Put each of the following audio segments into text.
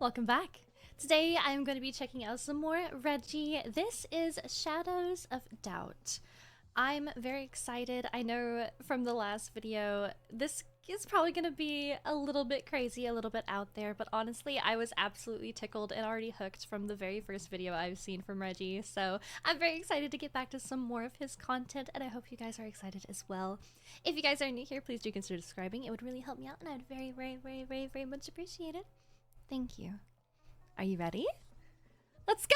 Welcome back. Today I'm going to be checking out some more Reggie. This is Shadows of Doubt. I'm very excited. I know from the last video, this is probably going to be a little bit crazy, a little bit out there, but honestly, I was absolutely tickled and already hooked from the very first video I've seen from Reggie, so I'm very excited to get back to some more of his content, and I hope you guys are excited as well. If you guys are new here, please do consider subscribing. It would really help me out, and I'd very much appreciate it. Thank you. Are you ready? Let's go!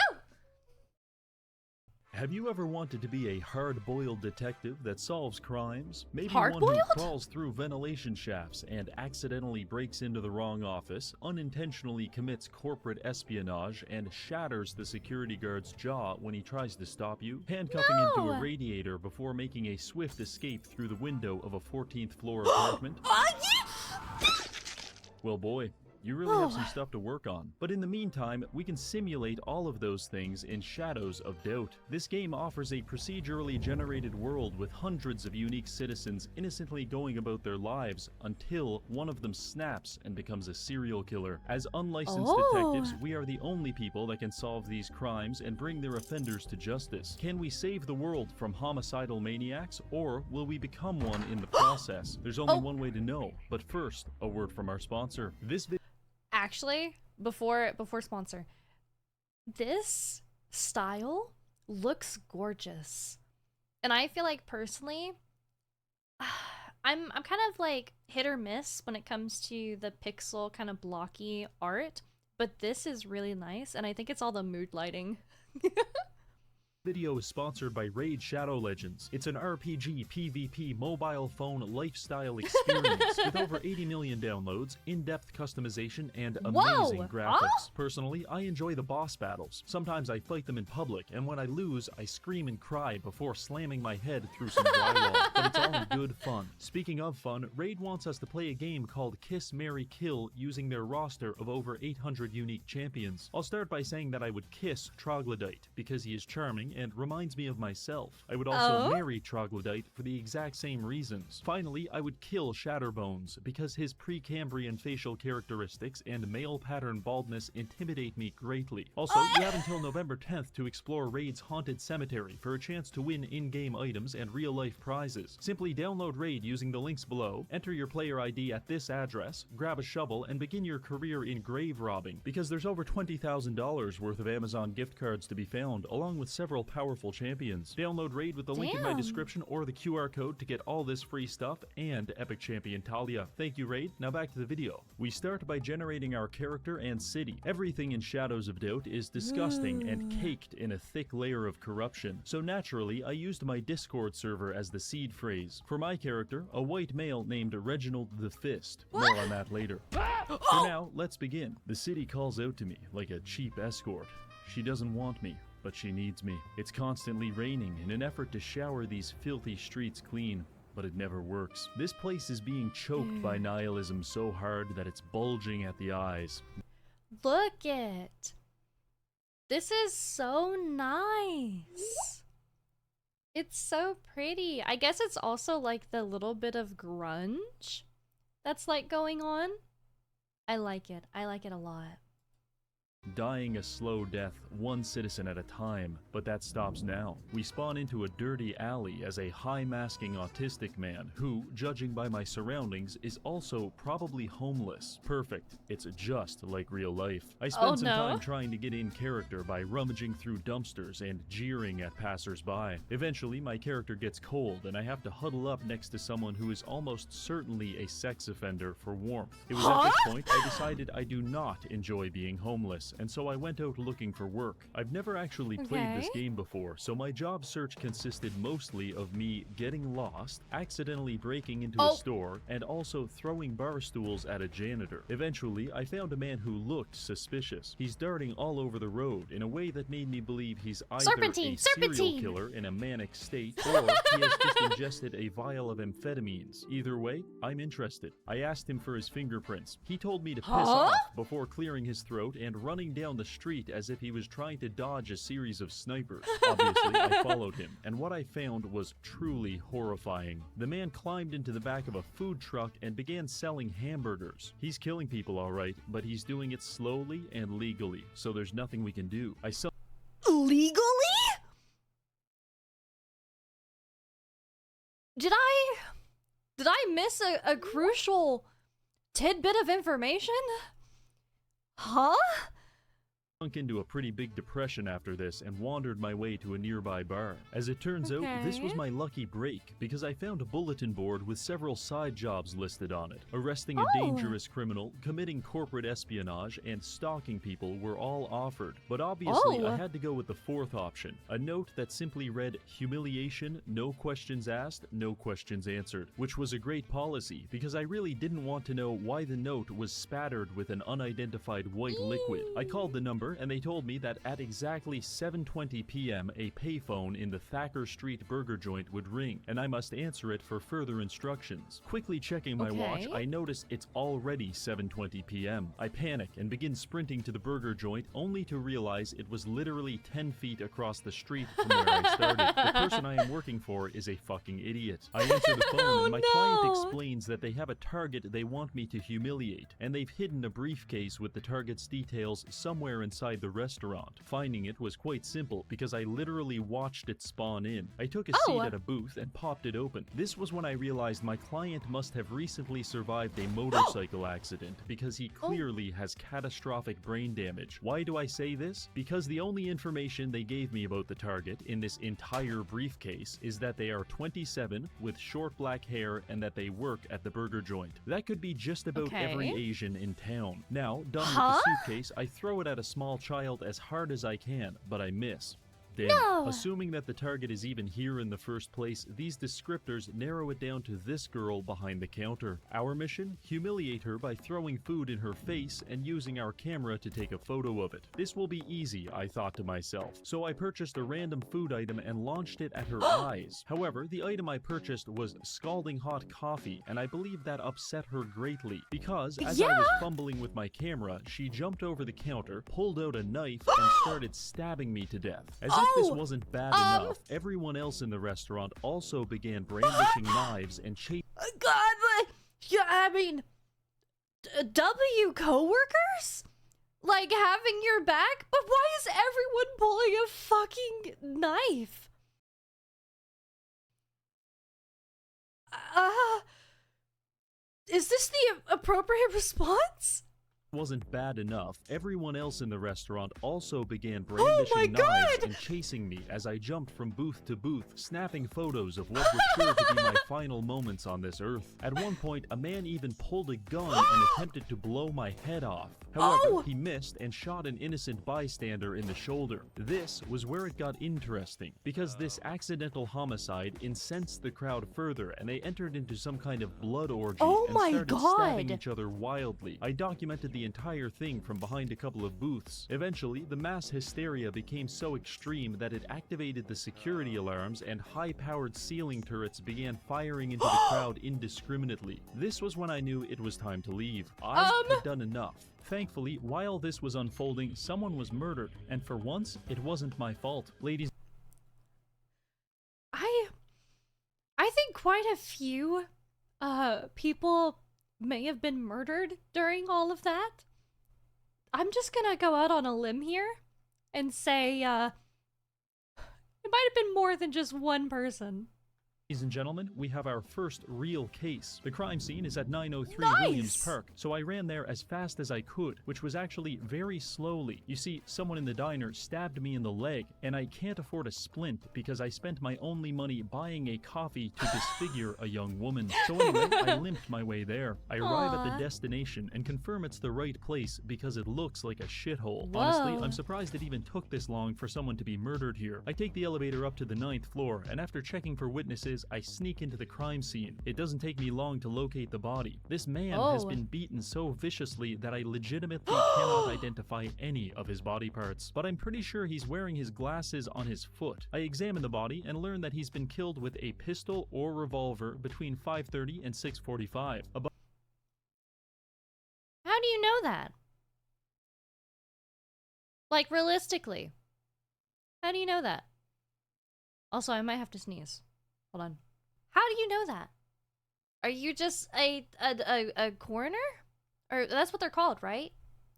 Have you ever wanted to be a hard-boiled detective that solves crimes? Maybe Hard-boiled? one who crawls through ventilation shafts and accidentally breaks into the wrong office, unintentionally commits corporate espionage, and shatters the security guard's jaw when he tries to stop you, handcuffing him to a radiator before making a swift escape through the window of a 14th floor apartment? Well, boy. You really have some stuff to work on. But in the meantime, we can simulate all of those things in Shadows of Doubt. This game offers a procedurally generated world with hundreds of unique citizens innocently going about their lives until one of them snaps and becomes a serial killer. As unlicensed detectives, we are the only people that can solve these crimes and bring their offenders to justice. Can we save the world from homicidal maniacs, or will we become one in the process? There's only one way to know. But first, a word from our sponsor. Actually, before sponsor, this style looks gorgeous, and I feel like personally, I'm kind of like hit or miss when it comes to the pixel kind of blocky art, but this is really nice, and I think it's all the mood lighting. Video is sponsored by Raid Shadow Legends. It's an RPG PvP mobile phone lifestyle experience with over 80 million downloads, in-depth customization, and amazing graphics. Personally, I enjoy the boss battles. Sometimes I fight them in public, and when I lose, I scream and cry before slamming my head through some drywall, but it's all in good fun. Speaking of fun, Raid wants us to play a game called Kiss, Marry, Kill using their roster of over 800 unique champions. I'll start by saying that I would kiss Troglodyte because he is charming and reminds me of myself. I would also marry Troglodyte for the exact same reasons. Finally, I would kill Shatterbones because his Precambrian facial characteristics and male pattern baldness intimidate me greatly. Also, you have until November 10th to explore Raid's Haunted Cemetery for a chance to win in-game items and real-life prizes. Simply download Raid using the links below, enter your player ID at this address, grab a shovel, and begin your career in grave robbing, because there's over $20,000 worth of Amazon gift cards to be found, along with several powerful champions. Download Raid with the link in my description or the QR code to get all this free stuff and Epic Champion Talia. Thank you, Raid. Now back to the video. We start by generating our character and city. Everything in Shadows of Doubt is disgusting and caked in a thick layer of corruption, so naturally I used my Discord server as the seed phrase. For my character, a white male named Reginald the Fist. More on that later. For now, let's begin. The city calls out to me like a cheap escort. She doesn't want me, but she needs me. It's constantly raining in an effort to shower these filthy streets clean, but it never works. This place is being choked by nihilism so hard that it's bulging at the eyes. Look it. This is so nice. It's so pretty. I guess it's also like the little bit of grunge that's like going on. I like it. I like it a lot. Dying a slow death, one citizen at a time, but that stops now. We spawn into a dirty alley as a high-masking autistic man who, judging by my surroundings, is also probably homeless. Perfect. It's just like real life. I spent some time trying to get in character by rummaging through dumpsters and jeering at passers-by. Eventually, my character gets cold and I have to huddle up next to someone who is almost certainly a sex offender for warmth. It was at this point I decided I do not enjoy being homeless, and so I went out looking for work. I've never actually played this game before, so my job search consisted mostly of me getting lost, accidentally breaking into a store, and also throwing bar stools at a janitor. Eventually, I found a man who looked suspicious. He's darting all over the road in a way that made me believe he's either a serial killer in a manic state, or he has just ingested a vial of amphetamines. Either way, I'm interested. I asked him for his fingerprints. He told me to piss off before clearing his throat and running running down the street as if he was trying to dodge a series of snipers. Obviously, I followed him, and what I found was truly horrifying. The man climbed into the back of a food truck and began selling hamburgers. He's killing people, alright, but he's doing it slowly and legally, so there's nothing we can do. Legally? Did I miss a crucial tidbit of information? Huh? Sunk into a pretty big depression after this and wandered my way to a nearby bar. As it turns out, this was my lucky break because I found a bulletin board with several side jobs listed on it. Arresting a dangerous criminal, committing corporate espionage, and stalking people were all offered. But obviously, I had to go with the fourth option, a note that simply read, humiliation, no questions asked, no questions answered, which was a great policy because I really didn't want to know why the note was spattered with an unidentified white liquid. I called the number and they told me that at exactly 7:20 p.m. a payphone in the Thacker Street burger joint would ring, and I must answer it for further instructions. Quickly checking my watch, I notice it's already 7:20 p.m. I panic and begin sprinting to the burger joint, only to realize it was literally 10 feet across the street from where I started. The person I am working for is a fucking idiot. I answer the phone and my client explains that they have a target they want me to humiliate, and they've hidden a briefcase with the target's details somewhere inside the restaurant. Finding it was quite simple because I literally watched it spawn in. I took a seat at a booth and popped it open. This was when I realized my client must have recently survived a motorcycle accident because he clearly has catastrophic brain damage. Why do I say this? Because the only information they gave me about the target in this entire briefcase is that they are 27 with short black hair and that they work at the burger joint. That could be just about every Asian in town. Now, done with the suitcase, I throw it at a small child as hard as I can, but I miss. Damn. Assuming that the target is even here in the first place, these descriptors narrow it down to this girl behind the counter. Our mission? Humiliate her by throwing food in her face and using our camera to take a photo of it. This will be easy, I thought to myself. So I purchased a random food item and launched it at her eyes. However, the item I purchased was scalding hot coffee, and I believe that upset her greatly. Because, as I was fumbling with my camera, she jumped over the counter, pulled out a knife, and started stabbing me to death. As if this wasn't bad enough, everyone else in the restaurant also began brandishing knives and chasing. God, yeah, I mean, W coworkers? Like having your back? But why is everyone pulling a fucking knife? Is this the appropriate response? Wasn't bad enough, everyone else in the restaurant also began brandishing knives and chasing me as I jumped from booth to booth, snapping photos of what were sure to be my final moments on this earth. At one point, a man even pulled a gun and attempted to blow my head off. However, he missed and shot an innocent bystander in the shoulder. This was where it got interesting, because this accidental homicide incensed the crowd further and they entered into some kind of blood orgy and started stabbing each other wildly. I documented the entire thing from behind a couple of booths. Eventually, the mass hysteria became so extreme that it activated the security alarms and high-powered ceiling turrets began firing into the crowd indiscriminately. This was when I knew it was time to leave. I had done enough. Thankfully, while this was unfolding, someone was murdered, and for once, it wasn't my fault. Ladies, I think quite a few people may have been murdered during all of that. I'm just gonna go out on a limb here and say, it might have been more than just one person. Ladies and gentlemen, we have our first real case. The crime scene is at 903 Williams Park, so I ran there as fast as I could, which was actually very slowly. You see, someone in the diner stabbed me in the leg, and I can't afford a splint because I spent my only money buying a coffee to disfigure a young woman. So anyway, I limped my way there. I arrive at the destination and confirm it's the right place because it looks like a shithole. Honestly, I'm surprised it even took this long for someone to be murdered here. I take the elevator up to the 9th floor, and after checking for witnesses, I sneak into the crime scene. It doesn't take me long to locate the body. This man has been beaten so viciously that I legitimately cannot identify any of his body parts, but I'm pretty sure he's wearing his glasses on his foot. I examine the body and learn that he's been killed with a pistol or revolver between 5:30 and 6:45. How do you know that? Like, realistically. How do you know that? Also, I might have to sneeze. Hold on. How do you know that? Are you just a coroner? Or that's what they're called, right?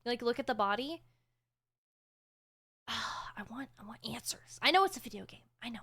Like, look at the body? I want answers. I know it's a video game. I know.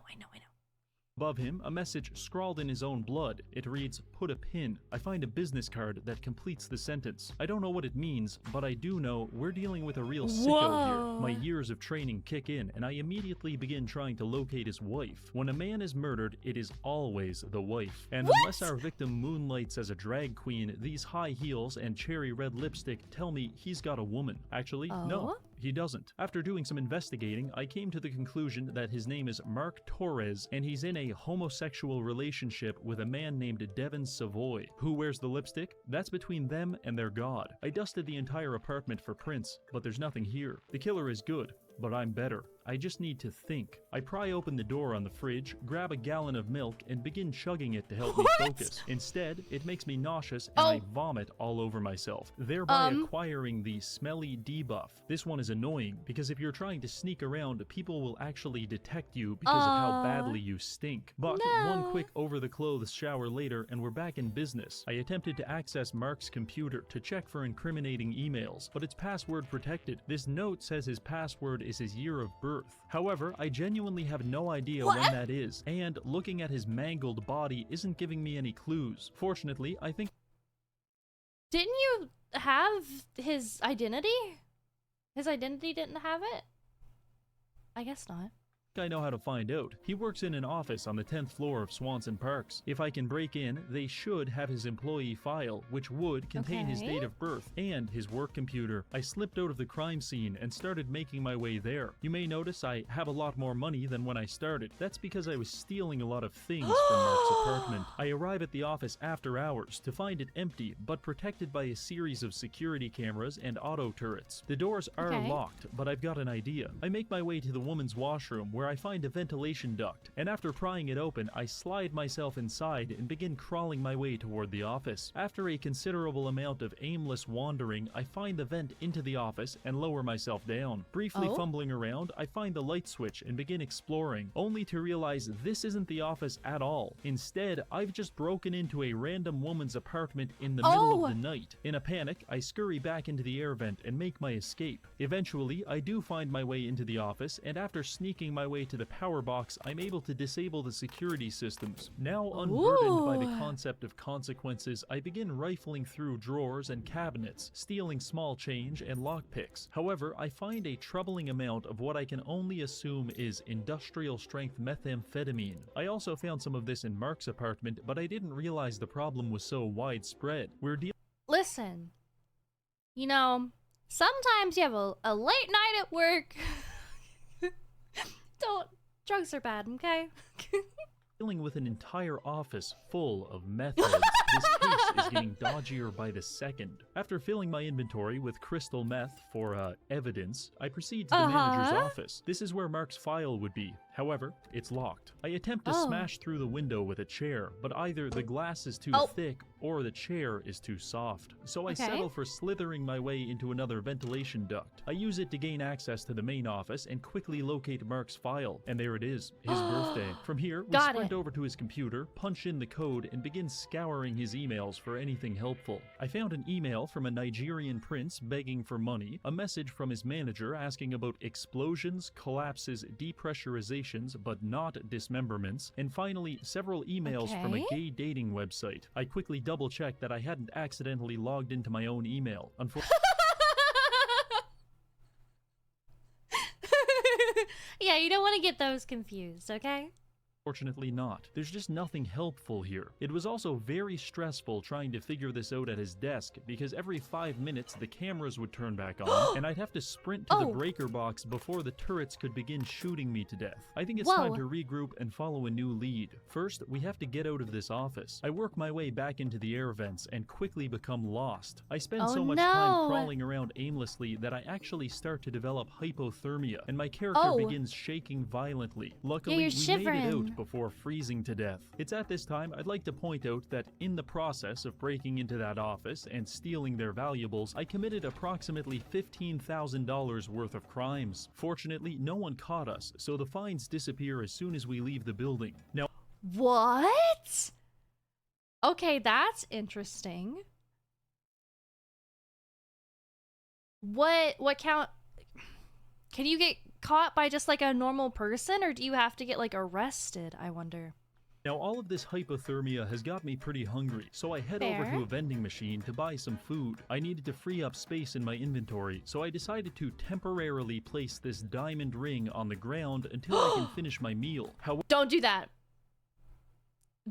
Above him, a message scrawled in his own blood. It reads, "Put a pin." I find a business card that completes the sentence. I don't know what it means, but I do know we're dealing with a real sicko here. My years of training kick in, and I immediately begin trying to locate his wife. When a man is murdered, it is always the wife. And unless our victim moonlights as a drag queen, these high heels and cherry red lipstick tell me he's got a woman. Actually, no. He doesn't. After doing some investigating, I came to the conclusion that his name is Mark Torres, and he's in a homosexual relationship with a man named Devin Savoy. Who wears the lipstick? That's between them and their god. I dusted the entire apartment for prints, but there's nothing here. The killer is good, but I'm better. I just need to think. I pry open the door on the fridge, grab a gallon of milk, and begin chugging it to help me focus. Instead, it makes me nauseous and I vomit all over myself, thereby acquiring the smelly debuff. This one is annoying because if you're trying to sneak around, people will actually detect you because of how badly you stink. But one quick over-the-clothes shower later and we're back in business. I attempted to access Mark's computer to check for incriminating emails, but it's password protected. This note says his password is his year of birth. However, I genuinely have no idea when that is, and looking at his mangled body isn't giving me any clues. Fortunately, I think... Didn't you have his identity? His identity didn't have it? I guess not. I know how to find out. He works in an office on the 10th floor of Swanson Parks. If I can break in, they should have his employee file, which would contain his date of birth and his work computer. I slipped out of the crime scene and started making my way there. You may notice I have a lot more money than when I started. That's because I was stealing a lot of things from Mark's apartment. I arrive at the office after hours to find it empty, but protected by a series of security cameras and auto turrets. The doors are locked, but I've got an idea. I make my way to the woman's washroom where I find a ventilation duct, and after prying it open, I slide myself inside and begin crawling my way toward the office. After a considerable amount of aimless wandering, I find the vent into the office and lower myself down. Briefly fumbling around, I find the light switch and begin exploring, only to realize this isn't the office at all. Instead, I've just broken into a random woman's apartment in the middle of the night. In a panic, I scurry back into the air vent and make my escape. Eventually, I do find my way into the office, and after sneaking my way to the power box, I'm able to disable the security systems. Now unburdened by the concept of consequences, I begin rifling through drawers and cabinets, stealing small change and lockpicks. However, I find a troubling amount of what I can only assume is industrial strength methamphetamine. I also found some of this in Mark's apartment, but I didn't realize the problem was so widespread. Listen, you know, sometimes you have a late night at work. Drugs are bad, okay? Dealing with an entire office full of meth heads, this case is getting dodgier by the second. After filling my inventory with crystal meth for evidence, I proceed to the manager's office. This is where Mark's file would be. However, it's locked. I attempt to smash through the window with a chair, but either the glass is too thick or the chair is too soft. So I settle for slithering my way into another ventilation duct. I use it to gain access to the main office and quickly locate Mark's file. And there it is, his birthday. From here, we sprint over to his computer, punch in the code, and begin scouring his emails for anything helpful. I found an email from a Nigerian prince begging for money, a message from his manager asking about explosions, collapses, depressurizations, but not dismemberments, and finally several emails from a gay dating website. I quickly double-checked that I hadn't accidentally logged into my own email. Yeah, you don't want to get those confused, okay? Fortunately not. There's just nothing helpful here. It was also very stressful trying to figure this out at his desk because every 5 minutes the cameras would turn back on and I'd have to sprint to the breaker box before the turrets could begin shooting me to death. I think it's time to regroup and follow a new lead. First, we have to get out of this office. I work my way back into the air vents and quickly become lost. I spend so much time crawling around aimlessly that I actually start to develop hypothermia and my character begins shaking violently. Luckily, we made it out minute before freezing to death. It's at this time I'd like to point out that in the process of breaking into that office and stealing their valuables, I committed approximately $15,000 worth of crimes. Fortunately, no one caught us, so the fines disappear as soon as we leave the building. Now, what? Okay, that's interesting. What count? Can you get caught by just like a normal person, or do you have to get like arrested, I wonder? Now all of this hypothermia has got me pretty hungry, so I head over to a vending machine to buy some food. I needed to free up space in my inventory, so I decided to temporarily place this diamond ring on the ground until I can finish my meal. Don't do that.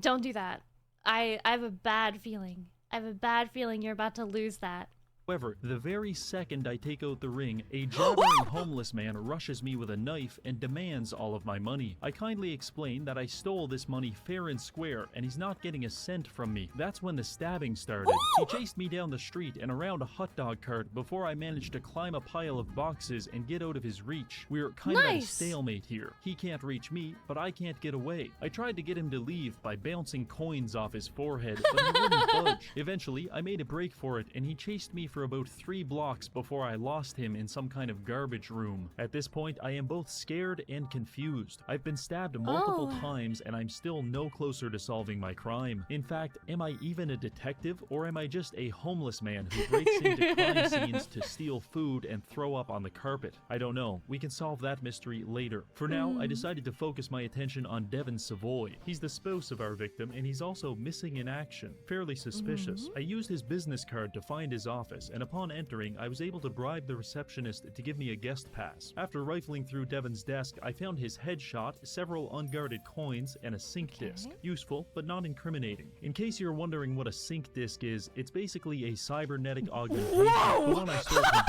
Don't do that. I have a bad feeling. I have a bad feeling you're about to lose that. However, the very second I take out the ring, a jabbering homeless man rushes me with a knife and demands all of my money. I kindly explain that I stole this money fair and square and he's not getting a cent from me. That's when the stabbing started. He chased me down the street and around a hot dog cart before I managed to climb a pile of boxes and get out of his reach. We're kind of at a stalemate here. He can't reach me, but I can't get away. I tried to get him to leave by bouncing coins off his forehead, but he wouldn't budge. Eventually, I made a break for it and he chased me for about 3 blocks before I lost him in some kind of garbage room. At this point, I am both scared and confused. I've been stabbed multiple times and I'm still no closer to solving my crime. In fact, am I even a detective or am I just a homeless man who breaks into crime scenes to steal food and throw up on the carpet? I don't know. We can solve that mystery later. For now, I decided to focus my attention on Devin Savoy. He's the spouse of our victim and he's also missing in action. Fairly suspicious. I used his business card to find his office, and upon entering, I was able to bribe the receptionist to give me a guest pass. After rifling through Devin's desk, I found his headshot, several unguarded coins, and a sync disc. Useful, but not incriminating. In case you're wondering what a sync disc is, it's basically a cybernetic augmentation. The one I stole from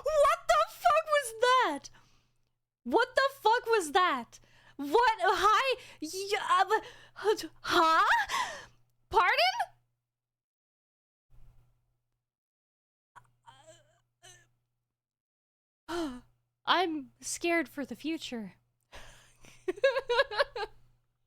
What the fuck was that? What the fuck was that? What? Hi? Huh? Pardon? I'm scared for the future.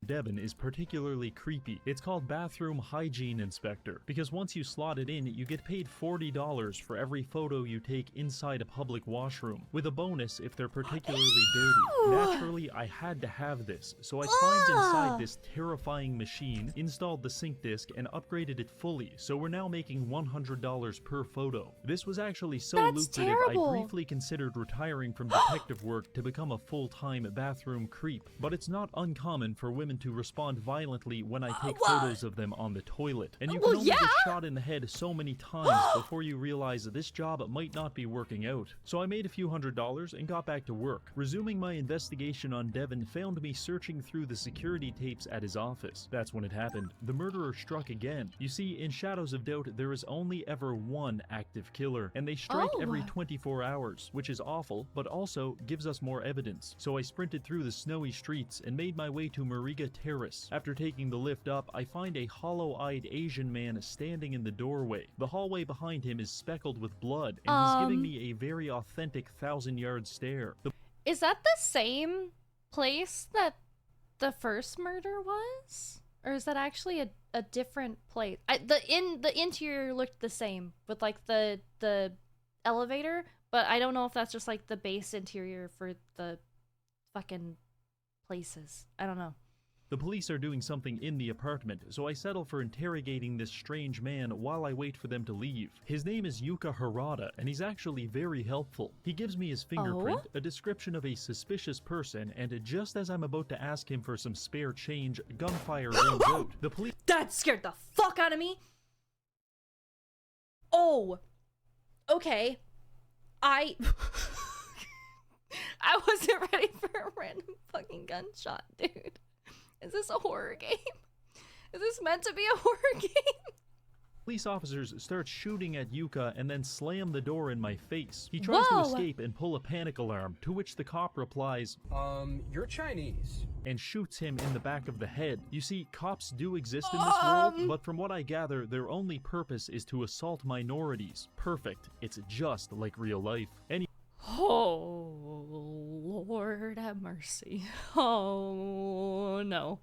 Devin is particularly creepy. It's called Bathroom Hygiene Inspector, because once you slot it in, you get paid $40 for every photo you take inside a public washroom, with a bonus if they're particularly dirty. Naturally, I had to have this, so I climbed inside this terrifying machine, installed the sync disc, and upgraded it fully, so we're now making $100 per photo. This was actually so lucrative, I briefly considered retiring from detective work to become a full-time bathroom creep, but it's not uncommon for women to respond violently when I take photos of them on the toilet. And you can only get shot in the head so many times before you realize that this job might not be working out. So I made a few $100s and got back to work. Resuming my investigation on Devin found me searching through the security tapes at his office. That's when it happened. The murderer struck again. You see, in Shadows of Doubt, there is only ever one active killer, and they strike every 24 hours, which is awful, but also gives us more evidence. So I sprinted through the snowy streets and made my way to Mariga Terrace. After taking the lift up, I find a hollow-eyed Asian man standing in the doorway. The hallway behind him is speckled with blood, and he's giving me a very authentic 1,000-yard stare. Is that the same place that the first murder was? Or is that actually a different place? The interior looked the same with like the elevator, but I don't know if that's just like the base interior for the fucking places. I don't know. The police are doing something in the apartment, so I settle for interrogating this strange man while I wait for them to leave. His name is Yuka Harada, and he's actually very helpful. He gives me his fingerprint, a description of a suspicious person, and just as I'm about to ask him for some spare change, gunfire rings out. The police— That scared the fuck out of me! Oh! Okay. I wasn't ready for a random fucking gunshot, dude. Is this a horror game? Is this meant to be a horror game? Police officers start shooting at Yuka and then slam the door in my face. He tries to escape and pull a panic alarm, to which the cop replies, you're Chinese. And shoots him in the back of the head. You see, cops do exist in this world, but from what I gather, their only purpose is to assault minorities. Perfect. It's just like real life. Oh, Lord. Lord have mercy. Oh, no.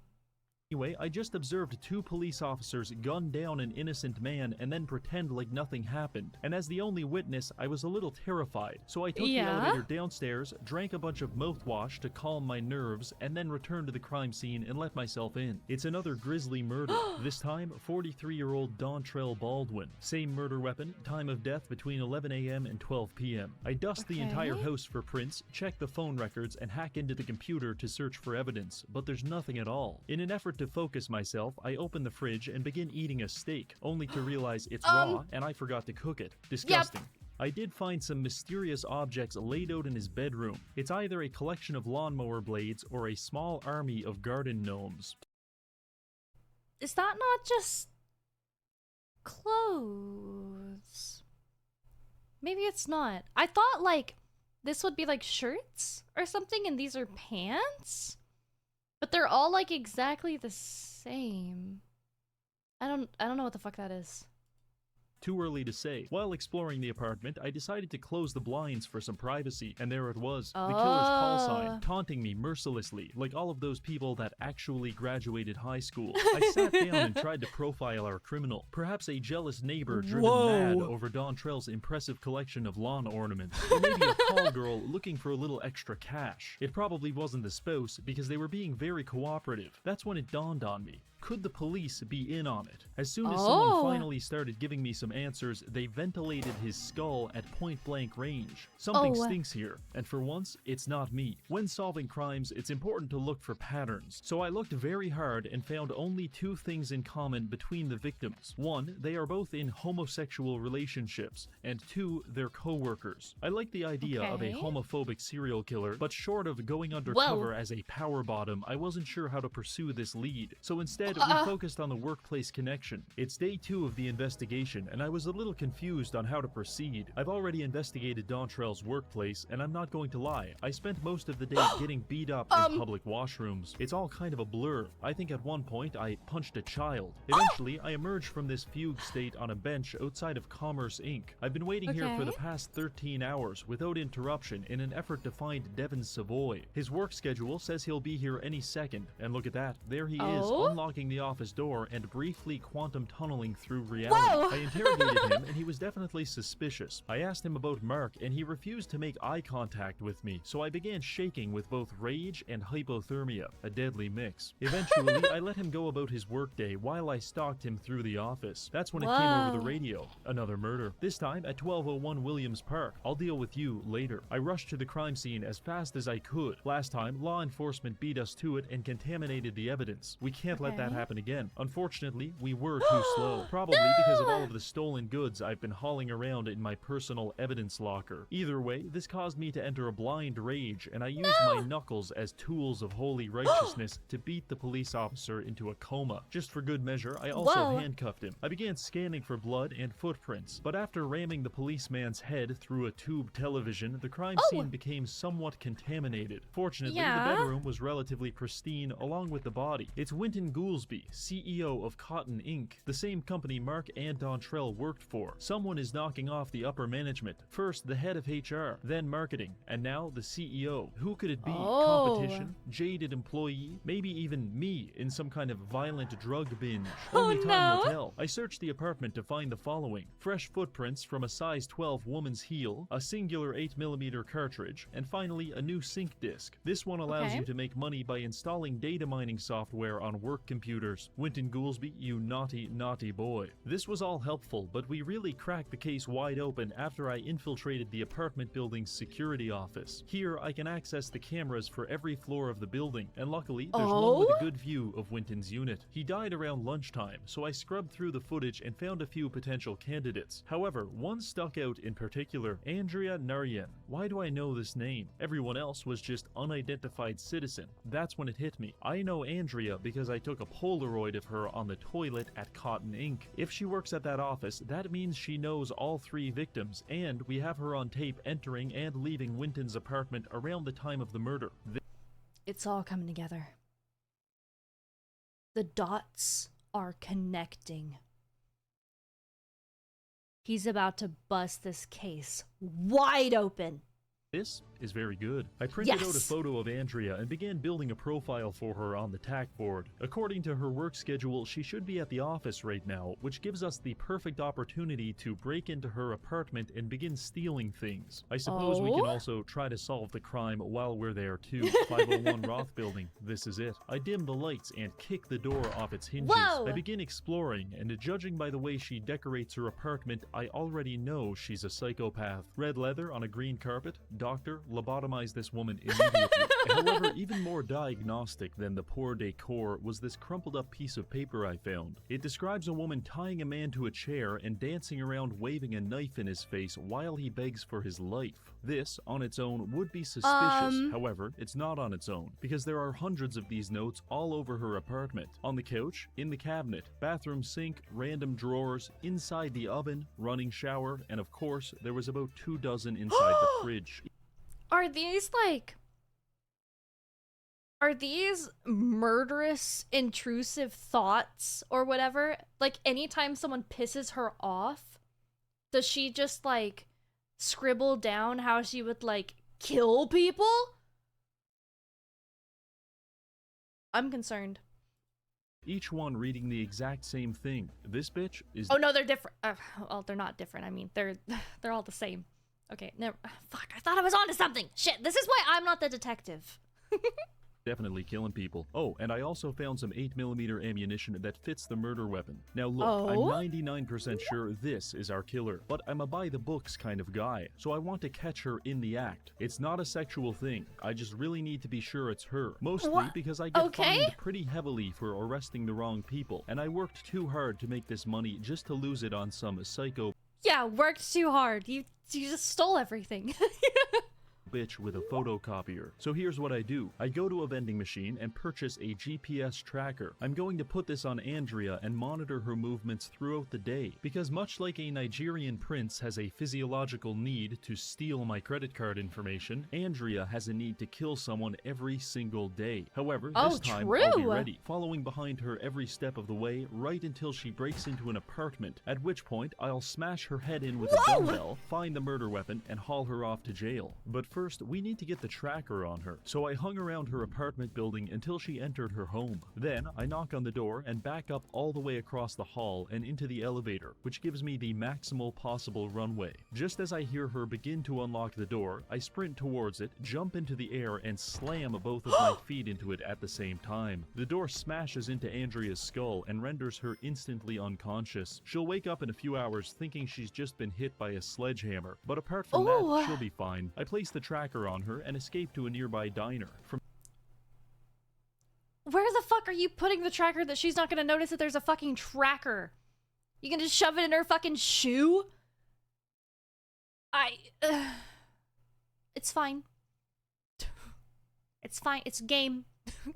Anyway, I just observed 2 police officers gun down an innocent man and then pretend like nothing happened. And as the only witness, I was a little terrified. So I took the elevator downstairs, drank a bunch of mouthwash to calm my nerves, and then returned to the crime scene and let myself in. It's another grisly murder. This time, 43-year-old Dontrell Baldwin. Same murder weapon, time of death between 11 a.m. and 12 p.m. I dust the entire house for prints, check the phone records, and hack into the computer to search for evidence, but there's nothing at all. In an effort to focus myself, I open the fridge and begin eating a steak, only to realize it's raw and I forgot to cook it. Disgusting. Yep. I did find some mysterious objects laid out in his bedroom. It's either a collection of lawnmower blades or a small army of garden gnomes. Is that not just clothes? Maybe it's not. I thought like this would be like shirts or something and these are pants? But they're all like exactly the same. I don't know what the fuck that is. Too early to say. While exploring the apartment, I decided to close the blinds for some privacy, and there it was. The killer's call sign, taunting me mercilessly, like all of those people that actually graduated high school. I sat down and tried to profile our criminal. Perhaps a jealous neighbor driven mad over Dontrell's impressive collection of lawn ornaments. Or maybe a call girl looking for a little extra cash. It probably wasn't the spouse, because they were being very cooperative. That's when it dawned on me. Could the police be in on it? As soon as someone finally started giving me some answers, they ventilated his skull at point-blank range. Something stinks here, and for once, it's not me. When solving crimes, it's important to look for patterns. So I looked very hard and found only 2 things in common between the victims. 1, they are both in homosexual relationships, and 2, they're co-workers. I like the idea of a homophobic serial killer, but short of going undercover as a power bottom, I wasn't sure how to pursue this lead. So instead, we focused on the workplace connection. It's day 2 of the investigation, and I was a little confused on how to proceed. I've already investigated Dontrell's workplace, and I'm not going to lie, I spent most of the day getting beat up in public washrooms. It's all kind of a blur. I think at one point I punched a child. Eventually, I emerged from this fugue state on a bench outside of Commerce Inc. I've been waiting here for the past 13 hours without interruption in an effort to find Devin Savoy. His work schedule says he'll be here any second, and look at that, there he is, unlocking the office door and briefly quantum tunneling through reality. I interrogated him and he was definitely suspicious. I asked him about Mark and he refused to make eye contact with me, so I began shaking with both rage and hypothermia, a deadly mix. Eventually, I let him go about his workday while I stalked him through the office. That's when it came over the radio. Another murder. This time at 1201 Williams Park. I'll deal with you later. I rushed to the crime scene as fast as I could. Last time, law enforcement beat us to it and contaminated the evidence. We can't let that happen again. Unfortunately, we were too slow. Probably because of all of the stolen goods I've been hauling around in my personal evidence locker. Either way, this caused me to enter a blind rage, and I used my knuckles as tools of holy righteousness to beat the police officer into a coma. Just for good measure, I also handcuffed him. I began scanning for blood and footprints, but after ramming the policeman's head through a tube television, the crime scene became somewhat contaminated. Fortunately, the bedroom was relatively pristine along with the body. It's Winton Goolsby, CEO of Cotton Inc., the same company Mark and Dontrell worked for. Someone is knocking off the upper management. First, the head of HR, then marketing, and now the CEO. Who could it be? Competition? Jaded employee? Maybe even me in some kind of violent drug binge? Only time will tell. I searched the apartment to find the following: fresh footprints from a size 12 woman's heel, a singular 8mm cartridge, and finally a new sync disk. This one allows you to make money by installing data mining software on work computers. Winton Goolsby, you naughty, naughty boy. This was all helpful, but we really cracked the case wide open after I infiltrated the apartment building's security office. Here, I can access the cameras for every floor of the building, and luckily, there's one with a good view of Winton's unit. He died around lunchtime, so I scrubbed through the footage and found a few potential candidates. However, one stuck out in particular: Andrea Naryen. Why do I know this name? Everyone else was just unidentified citizen. That's when it hit me. I know Andrea because I took a Polaroid of her on the toilet at Cotton Inc. If she works at that office, that means she knows all 3 victims, and we have her on tape entering and leaving Winton's apartment around the time of the murder. It's all coming together. The dots are connecting. He's about to bust this case wide open. This is very good. I printed out a Yes. photo of Andrea and began building a profile for her on the tack board. According to her work schedule, she should be at the office right now, which gives us the perfect opportunity to break into her apartment and begin stealing things. I suppose we can also try to solve the crime while we're there too. 501 Roth building, this is it. I dim the lights and kick the door off its hinges. Whoa! I begin exploring, and judging by the way she decorates her apartment, I already know she's a psychopath. Red leather on a green carpet. Doctor, lobotomize this woman immediately. However, even more diagnostic than the poor decor was this crumpled up piece of paper I found. It describes a woman tying a man to a chair and dancing around waving a knife in his face while he begs for his life. This, on its own, would be suspicious. However, it's not on its own, because there are hundreds of these notes all over her apartment. On the couch, in the cabinet, bathroom sink, random drawers, inside the oven, running shower, and of course, there was about 2 dozen inside the fridge. Are these murderous, intrusive thoughts or whatever? Like, anytime someone pisses her off, does she just, like, scribble down how she would, like, kill people? I'm concerned. Each one reading the exact same thing. This bitch is... Oh, no, they're different. Well, they're not different. I mean, they're all the same. Okay, never. Fuck, I thought I was onto something. Shit, this is why I'm not the detective. definitely killing people. Oh, and I also found some 8mm ammunition that fits the murder weapon. Now look, I'm 99% sure this is our killer, but I'm a by-the-books kind of guy, so I want to catch her in the act. It's not a sexual thing, I just really need to be sure it's her. Mostly because I get fined pretty heavily for arresting the wrong people, and I worked too hard to make this money just to lose it on some psycho Yeah, worked too hard. You just stole everything. bitch with a photocopier. So here's what I do. I go to a vending machine and purchase a GPS tracker. I'm going to put this on Andrea and monitor her movements throughout the day, because much like a Nigerian prince has a physiological need to steal my credit card information, Andrea has a need to kill someone every single day. However, this time I'll be ready, following behind her every step of the way, right until she breaks into an apartment, at which point I'll smash her head in with a dumbbell, find the murder weapon, and haul her off to jail. But first, we need to get the tracker on her, so I hung around her apartment building until she entered her home. Then, I knock on the door and back up all the way across the hall and into the elevator, which gives me the maximal possible runway. Just as I hear her begin to unlock the door, I sprint towards it, jump into the air, and slam both of my feet into it at the same time. The door smashes into Andrea's skull and renders her instantly unconscious. She'll wake up in a few hours thinking she's just been hit by a sledgehammer, but apart from that, she'll be fine. I place the tracker on her and escape to a nearby diner. Where the fuck are you putting the tracker that she's not gonna notice that there's a fucking tracker? You can just shove it in her fucking shoe? It's fine. It's fine. It's a game.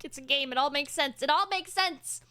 It's a game. It all makes sense. It all makes sense!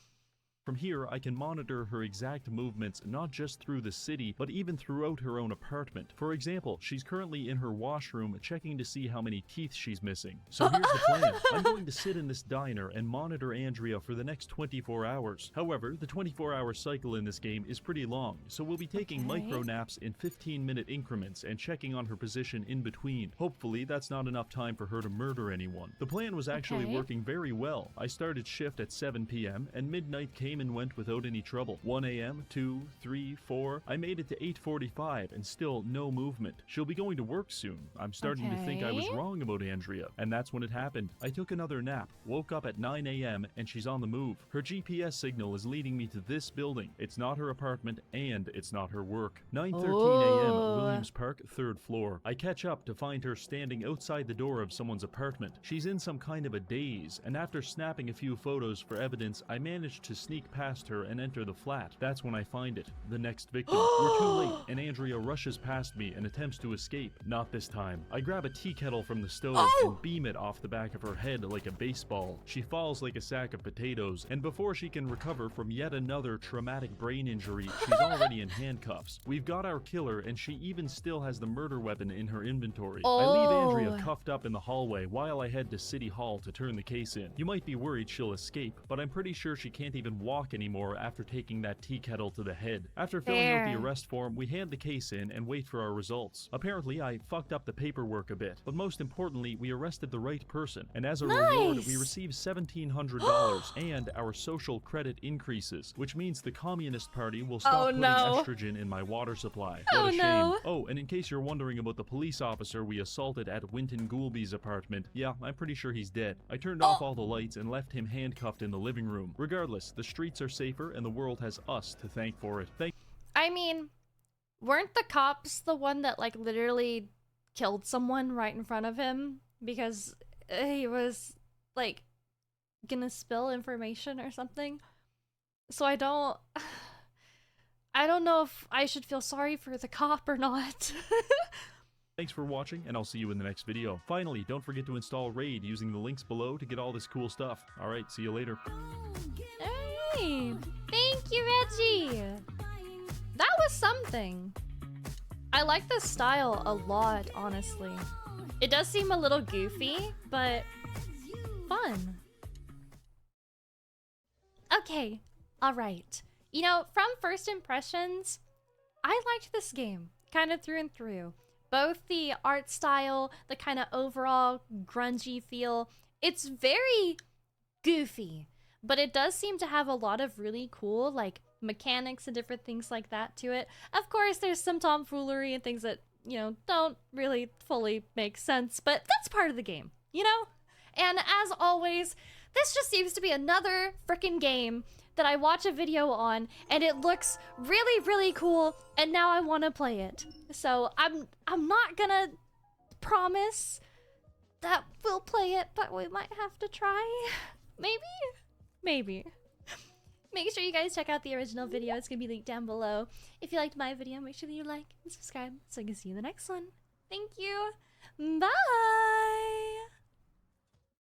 From here, I can monitor her exact movements not just through the city, but even throughout her own apartment. For example, she's currently in her washroom checking to see how many teeth she's missing. So here's the plan. I'm going to sit in this diner and monitor Andrea for the next 24 hours. However, the 24-hour cycle in this game is pretty long, so we'll be taking micro naps in 15-minute increments and checking on her position in between. Hopefully, that's not enough time for her to murder anyone. The plan was actually working very well. I started shift at 7 p.m. and midnight came and went without any trouble. 1 a.m., 2, 3, 4. I made it to 8:45 and still no movement. She'll be going to work soon. I'm starting to think I was wrong about Andrea. And that's when it happened. I took another nap, woke up at 9 a.m. and she's on the move. Her GPS signal is leading me to this building. It's not her apartment and it's not her work. 9:13 a.m. Williams Park, 3rd floor. I catch up to find her standing outside the door of someone's apartment. She's in some kind of a daze, and after snapping a few photos for evidence, I managed to sneak past her and enter the flat. That's when I find it. The next victim. We're too late, and Andrea rushes past me and attempts to escape. Not this time. I grab a tea kettle from the stove and beam it off the back of her head like a baseball. She falls like a sack of potatoes, and before she can recover from yet another traumatic brain injury, she's already in handcuffs. We've got our killer, and she even still has the murder weapon in her inventory. I leave Andrea cuffed up in the hallway while I head to City Hall to turn the case in. You might be worried she'll escape, but I'm pretty sure she can't even walk walk anymore after taking that tea kettle to the head. After filling out the Fair. arrest form, we hand the case in and wait for our results. Apparently, I fucked up the paperwork a bit, but most importantly, we arrested the right person, and as a reward, we Nice. received $1,700 and our social credit increases, which means the Communist Party will stop putting estrogen in my water supply. What a shame. No. Oh, and in case you're wondering about the police officer we assaulted at Winton Goulby's apartment, yeah, I'm pretty sure he's dead. I turned off all the lights and left him handcuffed in the living room. Regardless, the streets are safer and the world has us to thank for it. I mean, weren't the cops the one that like literally killed someone right in front of him because he was like gonna spill information or something? So I don't know if I should feel sorry for the cop or not. Thanks for watching, and I'll see you in the next video. Finally, don't forget to install Raid using the links below to get all this cool stuff. Alright, see you later. Alright. Thank you, Reggie. That was something. I like this style a lot, honestly. It does seem a little goofy, but fun. Okay, alright. You know, from first impressions, I liked this game, kind of through and through. Both the art style, the kind of overall grungy feel, it's very goofy, but it does seem to have a lot of really cool, like, mechanics and different things like that to it. Of course, there's some tomfoolery and things that, you know, don't really fully make sense, but that's part of the game, you know? And as always, this just seems to be another frickin' game that I watch a video on and it looks really, really cool and now I want to play it. So I'm not gonna promise that we'll play it, but we might have to try. Maybe. Make sure you guys check out the original video. It's gonna be linked down below. If you liked my video, make sure that you like and subscribe so I can see you in the next one. Thank you. Bye!